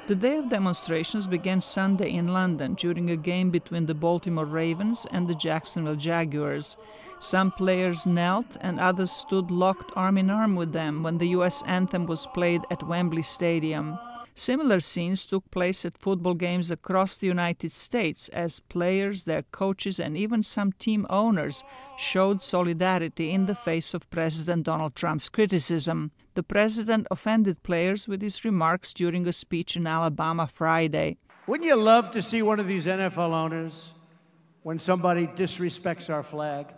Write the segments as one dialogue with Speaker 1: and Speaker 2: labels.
Speaker 1: The day of demonstrations began Sunday in London during a game between the Baltimore Ravens and the Jacksonville Jaguars. Some players knelt and others stood locked arm in arm with them when the U.S. anthem was played at Wembley Stadium. Similar scenes took place at football games across the United States as players, their coaches, and even some team owners showed solidarity in the face of President Donald Trump's criticism. The president offended players with his remarks during a speech in Alabama Friday.
Speaker 2: Wouldn't you love to see one of these NFL owners, when somebody disrespects our flag,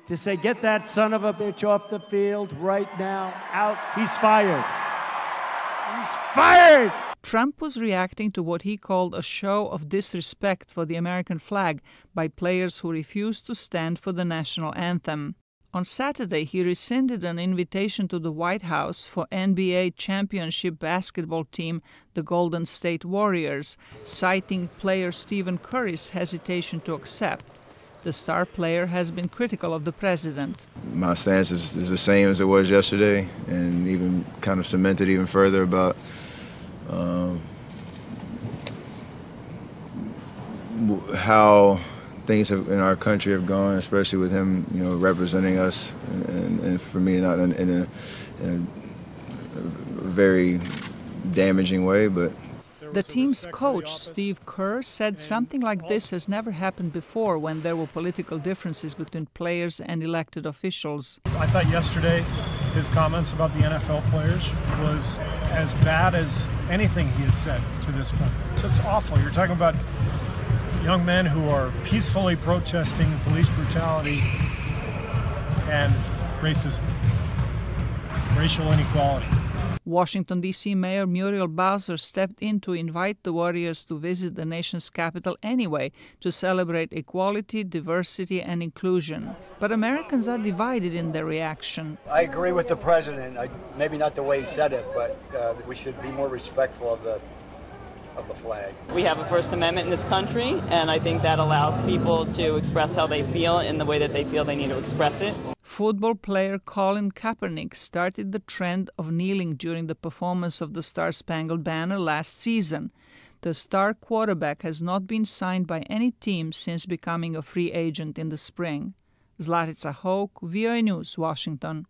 Speaker 2: to say, get that son of a bitch off the field right now, out, he's fired. He's fired!
Speaker 1: Trump was reacting to what he called a show of disrespect for the American flag by players who refused to stand for the national anthem. On Saturday, he rescinded an invitation to the White House for NBA championship basketball team, the Golden State Warriors, citing player Stephen Curry's hesitation to accept. The star player has been critical of the president.
Speaker 3: My stance is the same as it was yesterday, and even kind of cemented even further about how things in our country have gone, especially with him, representing us, and for me, not in a very damaging way, but.
Speaker 1: The team's coach, Steve Kerr, said something like this has never happened before when there were political differences between players and elected officials.
Speaker 4: I thought yesterday his comments about the NFL players was as bad as anything he has said to this point. So it's awful. You're talking about young men who are peacefully protesting police brutality and racism, racial inequality.
Speaker 1: Washington, D.C. Mayor Muriel Bowser stepped in to invite the Warriors to visit the nation's capital anyway to celebrate equality, diversity, and inclusion. But Americans are divided in their reaction.
Speaker 5: I agree with the president. Maybe not the way he said it, but we should be more respectful of the flag.
Speaker 6: We have a First Amendment in this country, and I think that allows people to express how they feel in the way that they feel they need to express it.
Speaker 1: Football player Colin Kaepernick started the trend of kneeling during the performance of the Star-Spangled Banner last season. The star quarterback has not been signed by any team since becoming a free agent in the spring. Zlatica, Hoke, VOA News, Washington.